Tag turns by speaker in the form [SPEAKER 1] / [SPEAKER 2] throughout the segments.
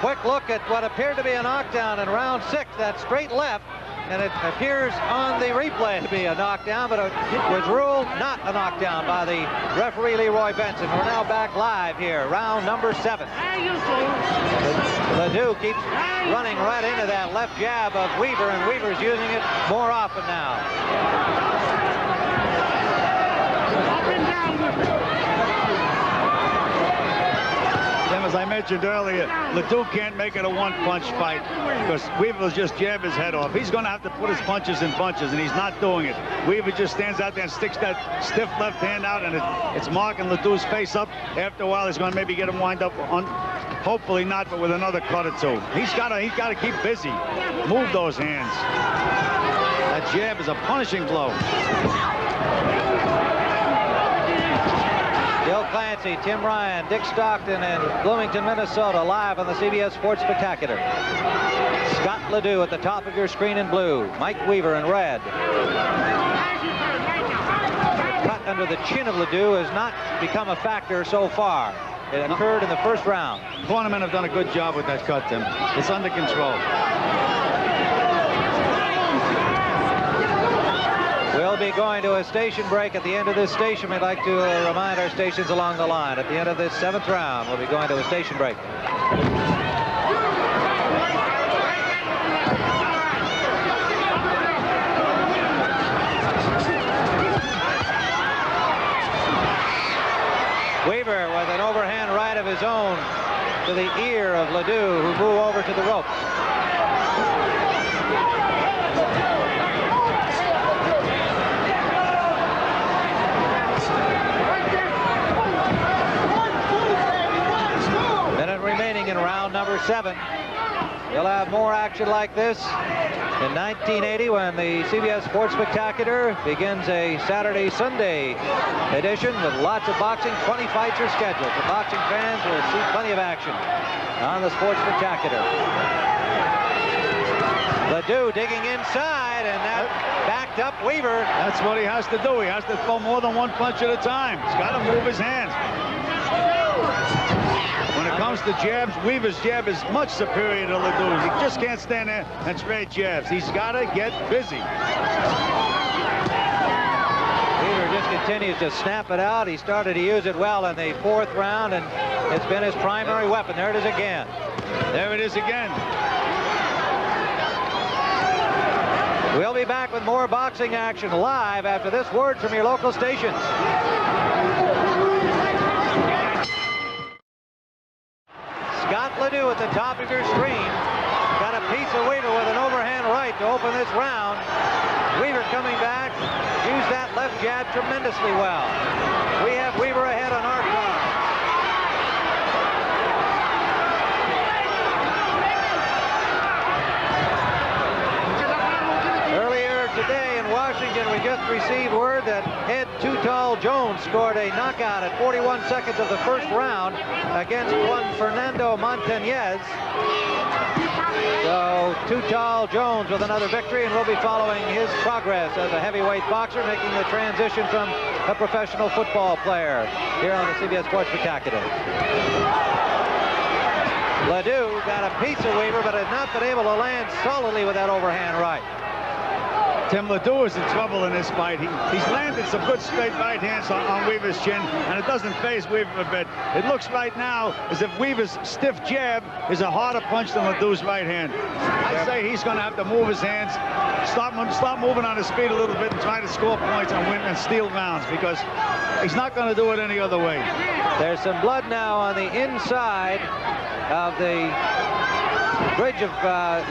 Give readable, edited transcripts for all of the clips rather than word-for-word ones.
[SPEAKER 1] quick look at what appeared to be a knockdown in round 6, that straight left, and it appears on the replay to be a knockdown, but it was ruled not a knockdown by the referee Leroy Benson. We're now back live here, round number 7. LeDoux keeps running right into that left jab of Weaver, and Weaver's using it more often now.
[SPEAKER 2] As I mentioned earlier, LeDoux can't make it a one-punch fight because Weaver will just jab his head off. He's going to have to put his punches in bunches, and he's not doing it. Weaver just stands out there and sticks that stiff left hand out, and it's marking LeDoux's face up. After a while, he's going to maybe get him wind up on, hopefully not, but with another cut or two. He's got to keep busy. Move those hands. That jab is a punishing blow.
[SPEAKER 1] Bill Clancy, Tim Ryan, Dick Stockton in Bloomington, Minnesota, live on the CBS Sports Spectacular. Scott LeDoux at the top of your screen in blue. Mike Weaver in red. The cut under the chin of LeDoux has not become a factor so far. It occurred in the first round.
[SPEAKER 2] Cornermen have done a good job with that cut, Tim. It's under control.
[SPEAKER 1] We'll be going to a station break at the end of this station. We'd like to remind our stations along the line. At the end of this 7th round, we'll be going to a station break. Weaver with an overhand right of his own to the ear of LeDoux, who moved over to the ropes. In round number 7. We'll have more action like this in 1980 when the CBS Sports Spectacular begins a Saturday-Sunday edition with lots of boxing. 20 fights are scheduled. The boxing fans will see plenty of action on the Sports Spectacular. LeDoux digging inside, and that backed up Weaver.
[SPEAKER 2] That's what he has to do. He has to throw more than one punch at a time. He's got to move his hands. When it comes to jabs, Weaver's jab is much superior to LeDoux's. He just can't stand there and straight jabs. He's got to get busy.
[SPEAKER 1] Weaver just continues to snap it out. He started to use it well in the 4th round, and it's been his primary weapon. There it is again.
[SPEAKER 2] There it is again.
[SPEAKER 1] We'll be back with more boxing action live after this word from your local stations. Scott LeDoux at the top of your screen. Got a piece of Weaver with an overhand right to open this round. Weaver coming back. Used that left jab tremendously well. We have Weaver ahead on our card. Earlier today in Washington, we just received word that Ed Too Tall Jones scored a knockout at 41 seconds of the first round against one Fernando Montañez. So Too Tall Jones with another victory, and we'll be following his progress as a heavyweight boxer, making the transition from a professional football player here on the CBS Sports Spectacular. LeDoux got a piece of Weaver, but has not been able to land solidly with that overhand right.
[SPEAKER 2] Tim, LeDoux is in trouble in this fight. He's landed some good straight right hands on Weaver's chin, and it doesn't faze Weaver a bit. It looks right now as if Weaver's stiff jab is a harder punch than LeDoux's right hand. I say he's going to have to move his hands, stop moving on his feet a little bit, and try to score points and win and steal rounds, because he's not going to do it any other way.
[SPEAKER 1] There's some blood now on the inside of the bridge of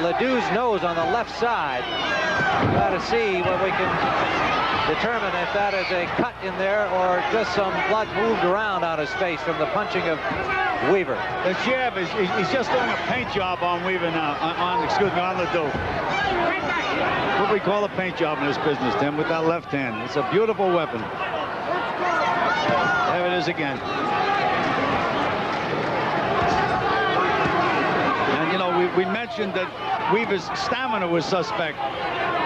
[SPEAKER 1] LeDoux's nose on the left side. Got to see what we can determine if that is a cut in there or just some blood moved around on his face from the punching of Weaver.
[SPEAKER 2] The jab is, he's just doing a paint job on Weaver now, on LeDoux. What we call a paint job in this business, Tim, with that left hand. It's a beautiful weapon. There it is again. And, you know, we mentioned that Weaver's stamina was suspect.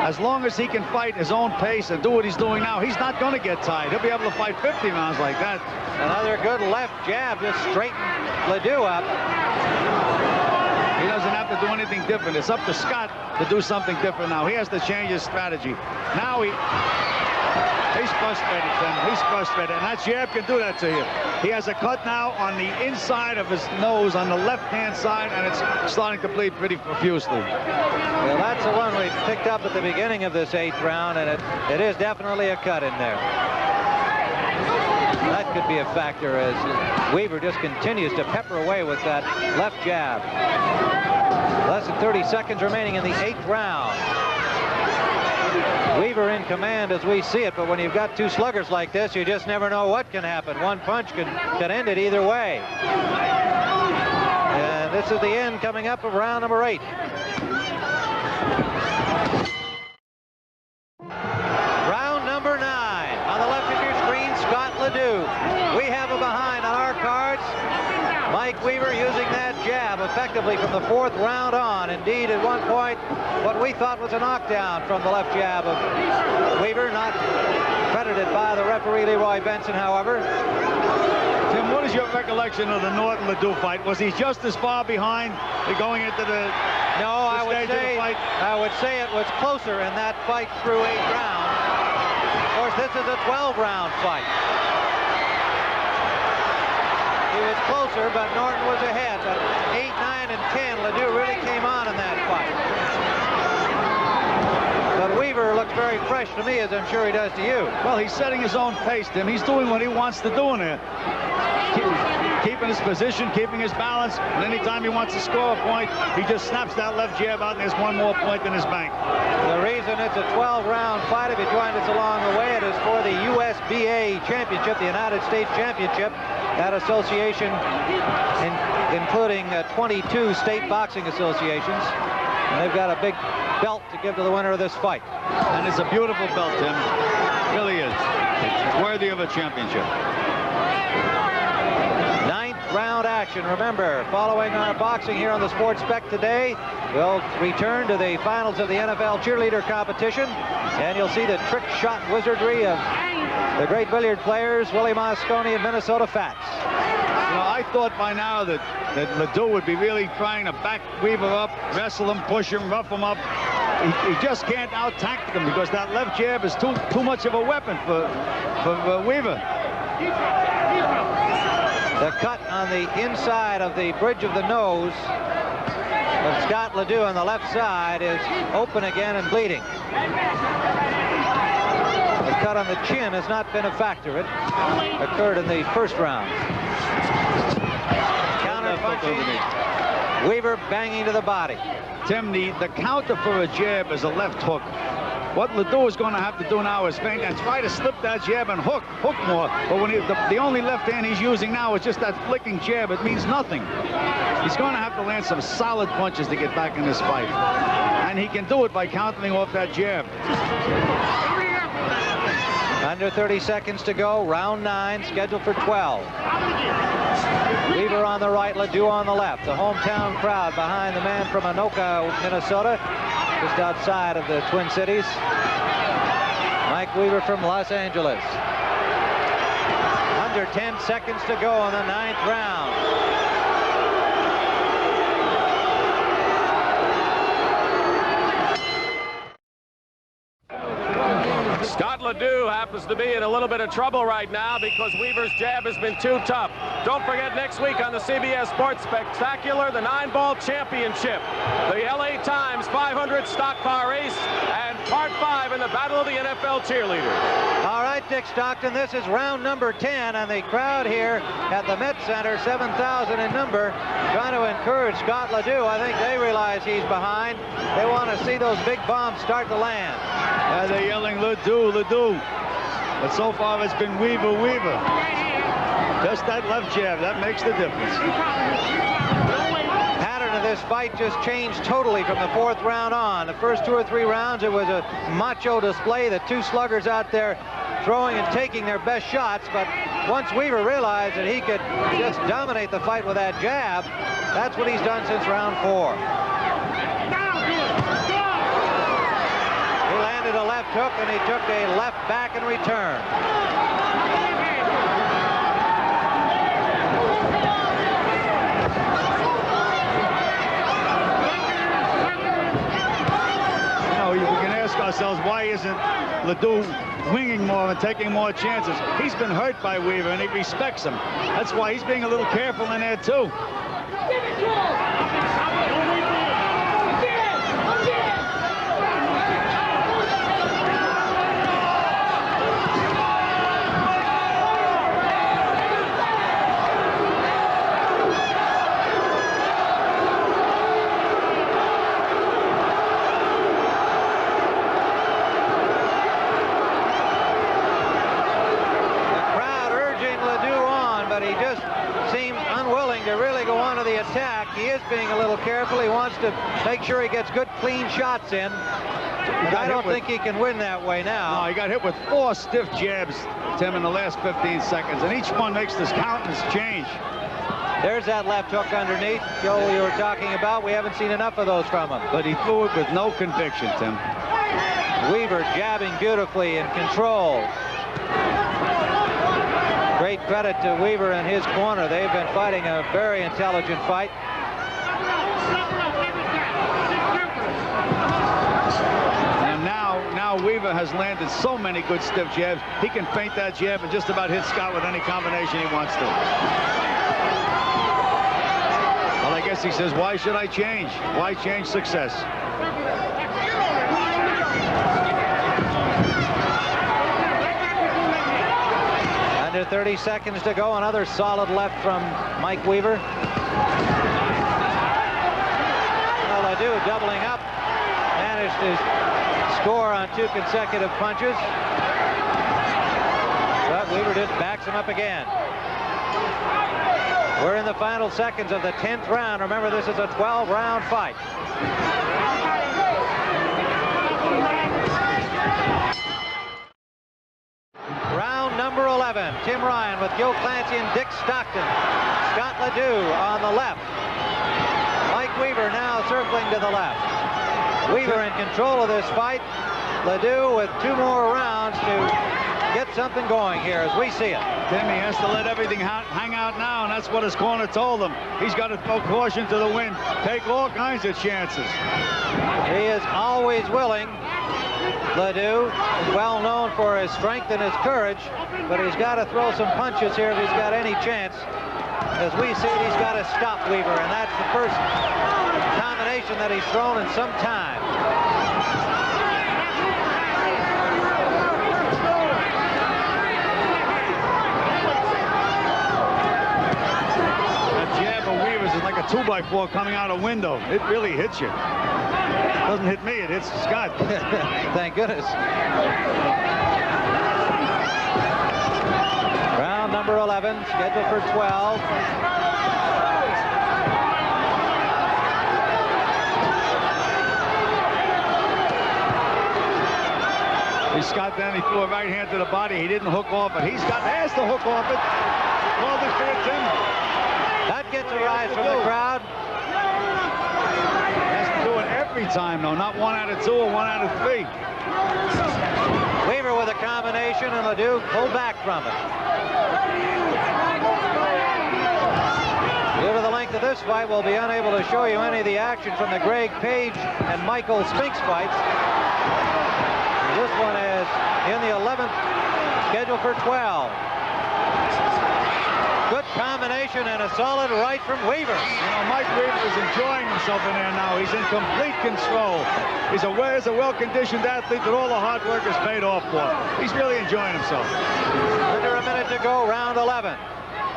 [SPEAKER 2] As long as he can fight his own pace and do what he's doing now, he's not going to get tired. He'll be able to fight 50 rounds like that.
[SPEAKER 1] Another good left jab just straightened LeDoux up.
[SPEAKER 2] different. It's up to Scott to do something different now. He has to change his strategy. Now he's frustrated, Tim. He's frustrated, and that jab can do that to you. He has a cut now on the inside of his nose on the left-hand side, and it's starting to bleed pretty profusely.
[SPEAKER 1] Well, that's the one we picked up at the beginning of this 8th round, and it is definitely a cut in there. That could be a factor as Weaver just continues to pepper away with that left jab. Less than 30 seconds remaining in the 8th round. Weaver in command as we see it, but when you've got two sluggers like this, you just never know what can happen. One punch could end it either way. And this is the end coming up of round number 8. Round number 9. On the left of your screen, Scott LeDoux. We have a behind on our cards. Mike Weaver using that jab effectively from the 4th round on. Indeed, at one point, what we thought was a knockdown from the left jab of Weaver, not credited by the referee Leroy Benson, however.
[SPEAKER 2] Tim, what is your recollection of the Norton-LeDoux fight? Was he just as far behind going into the
[SPEAKER 1] No, I would say it was closer in that fight through 8 rounds. Of course, this is a 12-round fight. He was closer, but Norton was ahead. But 8, 9, and 10, LeDoux really came on in that fight. But Weaver looks very fresh to me, as I'm sure he does to you.
[SPEAKER 2] Well, he's setting his own pace, Tim. He's doing what he wants to do in there. Keeping his position, keeping his balance, and anytime he wants to score a point, he just snaps that left jab out, and there's one more point in his bank.
[SPEAKER 1] The reason it's a 12-round fight, if you joined us along the way, it is for the USBA Championship, the United States Championship. That association, including 22 state boxing associations. And they've got a big belt to give to the winner of this fight.
[SPEAKER 2] And it's a beautiful belt, Tim. It really is. It's worthy of a championship.
[SPEAKER 1] 9th round action. Remember, following our boxing here on the Sports Spec today, we'll return to the finals of the NFL cheerleader competition, and you'll see the trick shot wizardry of the great billiard players, Willie Mosconi and Minnesota Fats.
[SPEAKER 2] You know, I thought by now that LeDoux would be really trying to back Weaver up, wrestle him, push him, rough him up. He just can't out-tactic him because that left jab is too much of a weapon for Weaver.
[SPEAKER 1] The cut on the inside of the bridge of the nose of Scott LeDoux on the left side is open again and bleeding. The cut on the chin has not been a factor. It occurred in the 1st round. Counter punching. Weaver banging to the body.
[SPEAKER 2] Tim, the counter for a jab is a left hook. What LeDoux is going to have to do now is feint and try to slip that jab and hook more. But when the only left hand he's using now is just that flicking jab, it means nothing. He's going to have to land some solid punches to get back in this fight. And he can do it by countering off that jab.
[SPEAKER 1] Under 30 seconds to go. Round 9, scheduled for 12. Weaver on the right, LeDoux on the left. The hometown crowd behind the man from Anoka, Minnesota, just outside of the Twin Cities. Mike Weaver from Los Angeles. Under 10 seconds to go in the 9th round.
[SPEAKER 3] Scott LeDoux happens to be in a little bit of trouble right now because Weaver's jab has been too tough. Don't forget, next week on the CBS Sports Spectacular, the 9-ball championship, the LA Times 500 stock car race, and part 5 in the Battle of the NFL Cheerleaders.
[SPEAKER 1] All right, Dick Stockton, this is round number 10, and the crowd here at the Met Center, 7,000 in number, trying to encourage Scott LeDoux. I think they realize he's behind. They want to see those big bombs start to land.
[SPEAKER 2] Yeah, they're yelling LeDoux, LeDoux. But so far it's been Weaver, Weaver. Just that left jab, that makes the difference.
[SPEAKER 1] Pattern of this fight just changed totally from the 4th round on. The first 2 or 3 rounds, it was a macho display. The two sluggers out there throwing and taking their best shots. But once Weaver realized that he could just dominate the fight with that jab, that's what he's done since round 4. He landed a left hook, and he took a left back in return.
[SPEAKER 2] ourselves, why isn't LeDoux winging more and taking more chances? He's been hurt by Weaver, and he respects him. That's why he's being a little careful in there, too.
[SPEAKER 1] Attack. He is being a little careful. He wants to make sure he gets good, clean shots in. I don't think he can win that way now.
[SPEAKER 2] No, he got hit with 4 stiff jabs, Tim, in the last 15 seconds, and each one makes this countenance change.
[SPEAKER 1] There's that left hook underneath, Joe, you were talking about. We haven't seen enough of those from him.
[SPEAKER 2] But he threw it with no conviction, Tim.
[SPEAKER 1] Weaver jabbing beautifully in control. Great credit to Weaver and his corner. They've been fighting a very intelligent fight.
[SPEAKER 2] And now Weaver has landed so many good stiff jabs. He can feint that jab and just about hit Scott with any combination he wants to. Well, I guess he says, why should I change? Why change success?
[SPEAKER 1] Under 30 seconds to go. Another solid left from Mike Weaver. LeDoux doubling up. Managed to score on 2 consecutive punches. But Weaver just backs him up again. We're in the final seconds of the 10th round. Remember, this is a 12-round fight. Number 11, Tim Ryan with Gil Clancy and Dick Stockton. Scott LeDoux on the left. Mike Weaver now circling to the left. Weaver in control of this fight. LeDoux with 2 more rounds to get something going here as we see it.
[SPEAKER 2] Tim, he has to let everything hang out now, and that's what his corner told him. He's got to throw caution to the wind, take all kinds of chances.
[SPEAKER 1] He is always willing. LeDoux is well known for his strength and his courage, but he's got to throw some punches here if he's got any chance. As we see it, he's got to stop Weaver, and that's the first combination that he's thrown in some time.
[SPEAKER 2] That jab of Weaver's is like a 2x4 coming out a window. It really hits you. Doesn't hit me, it hits Scott.
[SPEAKER 1] Thank goodness. Round number 11, scheduled for 12.
[SPEAKER 2] Scott then, he threw a right hand to the body. He didn't hook off it. He's got has to hook off it. Called it for Tim.
[SPEAKER 1] That gets a rise from the crowd.
[SPEAKER 2] Every time, though, not 1 out of 2 or 1 out of 3.
[SPEAKER 1] Weaver with a combination, and LeDoux pulled back from it. Due to the length of this fight, we'll be unable to show you any of the action from the Greg Page and Michael Spinks fights. This one is in the 11th, scheduled for 12. Good combination and a solid right from Weaver.
[SPEAKER 2] You know, Mike Weaver is enjoying himself in there now. He's in complete control. He's a well-conditioned athlete that all the hard work is paid off for. He's really enjoying himself.
[SPEAKER 1] Under a minute to go, round 11.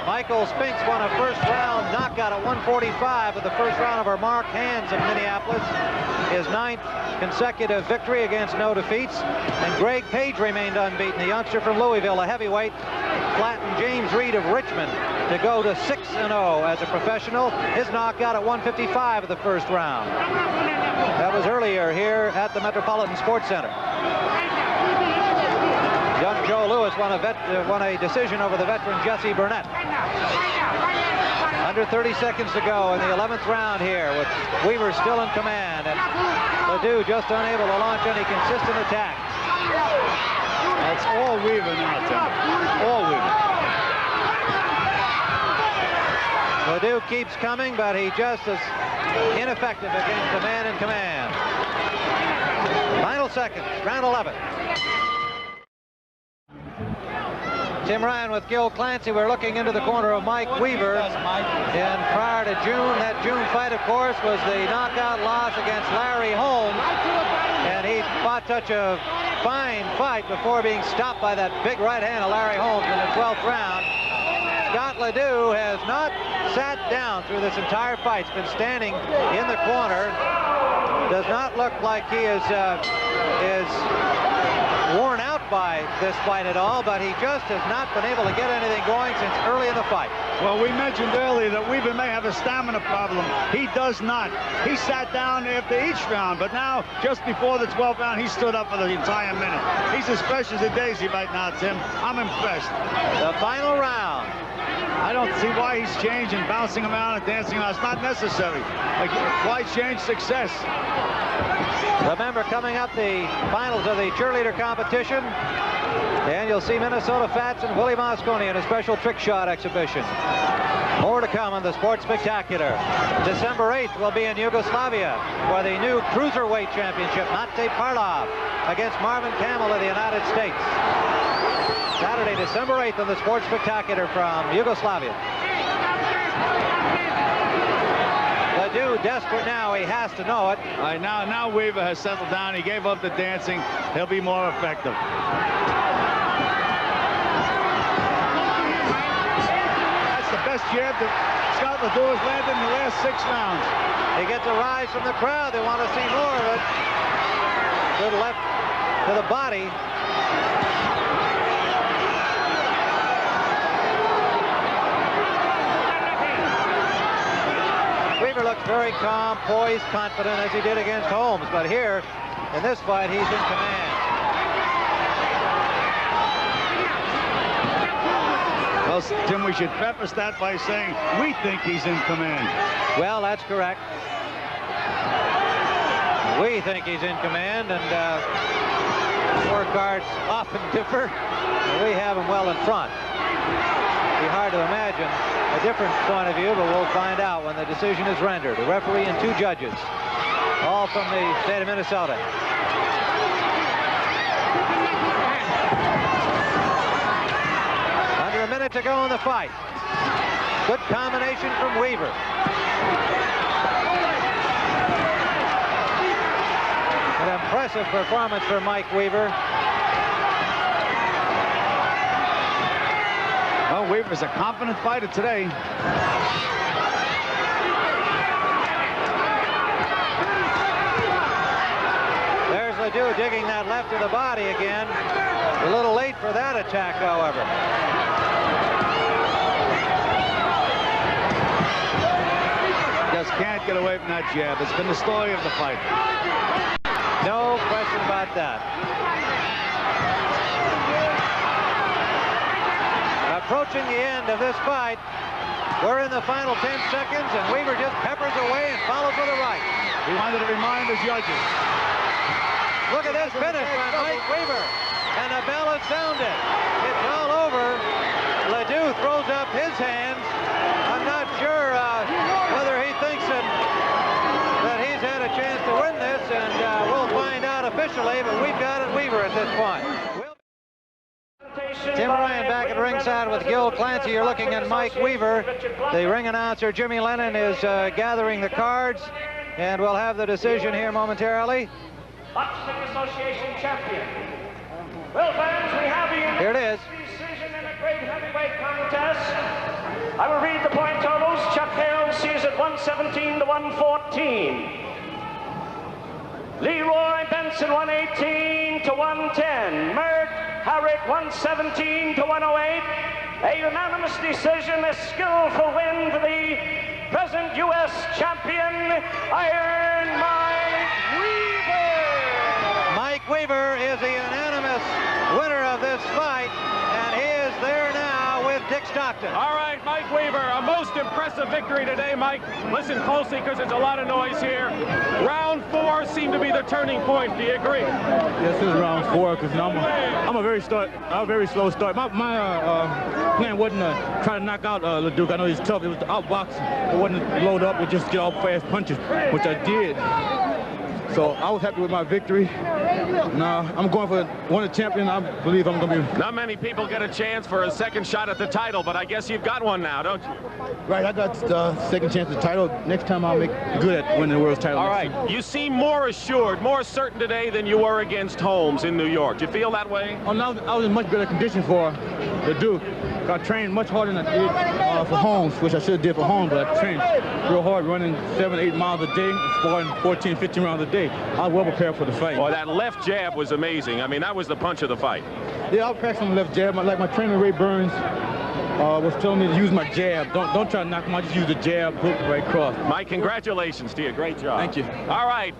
[SPEAKER 1] Michael Spinks won a first-round knockout at 145 with the first round over Mark Hands of Minneapolis. His 9th consecutive victory against no defeats. And Greg Page remained unbeaten. The youngster from Louisville, a heavyweight, flattened James Reed of Richmond to go to 6-0 as a professional. His knockout at 155 of the first round. That was earlier here at the Metropolitan Sports Center. Young Joe Louis won a decision over the veteran Jesse Burnett. Under 30 seconds to go in the 11th round here, with Weaver still in command and LeDoux just unable to launch any consistent attacks.
[SPEAKER 2] That's all Weaver now, Tim. All Weaver.
[SPEAKER 1] LeDoux keeps coming, but he just is ineffective against the man in command. Final seconds, round 11. Tim Ryan with Gil Clancy. We're looking into the corner of Mike Weaver. And prior to June, that June fight, of course, was the knockout loss against Larry Holmes. And he fought such a fine fight before being stopped by that big right hand of Larry Holmes in the 12th round. Scott LeDoux has not sat down through this entire fight. He's been standing in the corner. Does not look like he is worn out by this fight at all, but he just has not been able to get anything going since early in the fight.
[SPEAKER 2] Well, we mentioned earlier that Weaver may have a stamina problem. He does not. He sat down after each round, but now, just before the 12th round, he stood up for the entire minute. He's as fresh as a daisy right now, Tim. I'm impressed.
[SPEAKER 1] The final round.
[SPEAKER 2] I don't see why he's changing, bouncing around and dancing around. It's not necessary. Like, why change success?
[SPEAKER 1] Remember, coming up, the finals of the cheerleader competition. And you'll see Minnesota Fats and Willie Mosconi in a special trick shot exhibition. More to come on the Sports Spectacular. December 8th will be in Yugoslavia for the new Cruiserweight Championship. Nate Parlov against Marvin Camel of the United States. Saturday, December 8th on the Sports Spectacular from Yugoslavia. LeDoux desperate now. He has to know it.
[SPEAKER 2] All right, now Weaver has settled down. He gave up the dancing. He'll be more effective. That's the best jab that Scott LeDoux has landed in the last 6 rounds.
[SPEAKER 1] He gets a rise from the crowd. They want to see more of it. Good left to the body. Weaver looks very calm, poised, confident, as he did against Holmes. But here, in this fight, he's in command.
[SPEAKER 2] Well, Tim, we should preface that by saying we think he's in command.
[SPEAKER 1] Well, that's correct. We think he's in command, and scorecards often differ. We have him well in front. It'd be hard to imagine a different point of view, but we'll find out when the decision is rendered. A referee and 2 judges, all from the state of Minnesota. Under a minute to go in the fight. Good combination from Weaver. An impressive performance for Mike Weaver.
[SPEAKER 2] Well, Weaver's a confident fighter today.
[SPEAKER 1] There's LeDoux digging that left to the body again. A little late for that attack, however.
[SPEAKER 2] Just can't get away from that jab. It's been the story of the fight.
[SPEAKER 1] No question about that. Approaching the end of this fight. We're in the final 10 seconds, and Weaver just peppers away and follows with a right.
[SPEAKER 2] He wanted to remind the judges.
[SPEAKER 1] Look at this finish by Mike Weaver. And the bell has sounded. It's all over. LeDoux throws up his hands. I'm not sure whether he thinks that he's had a chance to win this, and we'll find out officially, but we've got it Weaver at this point. Tim Ryan back at ringside with Gil Clancy. You're looking at Mike Weaver. The ring announcer, Jimmy Lennon, is gathering the cards, and we'll have the decision here momentarily.
[SPEAKER 4] Boxing Association champion. Well, fans, we have the
[SPEAKER 1] Here it is.
[SPEAKER 4] decision in a great heavyweight contest. I will read the point totals. Chuck Hale sees it 117 to 114. Leroy Benson 118 to 110. Mert Harrick 117 to 108. A unanimous decision, a skillful win for the present U.S. champion, Iron Mike Weaver.
[SPEAKER 1] Mike Weaver is the unanimous winner of this fight, and he is there now with Dick Stockton.
[SPEAKER 3] All right, Mike Weaver, a most impressive victory today, Mike. Listen closely because there's a lot of noise here. Round 4 seemed to be the turning point. Do you agree?
[SPEAKER 5] Yes, this is round 4 because I'm a very slow start. My plan wasn't to try to knock out LeDoux. I know he's tough. It was to outbox. It wasn't to load up with just get off fast punches, which I did. So I was happy with my victory. Now I'm going for one of the champion. I believe I'm going to be.
[SPEAKER 3] Not many people get a chance for a second shot at the title, but I guess you've got one now, don't you?
[SPEAKER 5] Right, I got the second chance at the title. Next time I'll make good at winning the world's title.
[SPEAKER 3] All right, you seem more assured, more certain today than you were against Holmes in New York. Do you feel that way?
[SPEAKER 5] Oh, now I was in much better condition for LeDoux. I trained much harder than I did for Holmes, which I should have did for Holmes, but I trained real hard, running 7-8 miles a day, scoring 14, 15 rounds a day. I was well prepared for the fight.
[SPEAKER 3] Boy, that left jab was amazing. I mean, that was the punch of the fight.
[SPEAKER 5] Yeah, I was practicing left jab. Like my trainer, Ray Burns, was telling me to use my jab. Don't try to knock him out, just use the jab, hook right across.
[SPEAKER 3] My congratulations to you. Great job.
[SPEAKER 5] Thank you.
[SPEAKER 3] All right.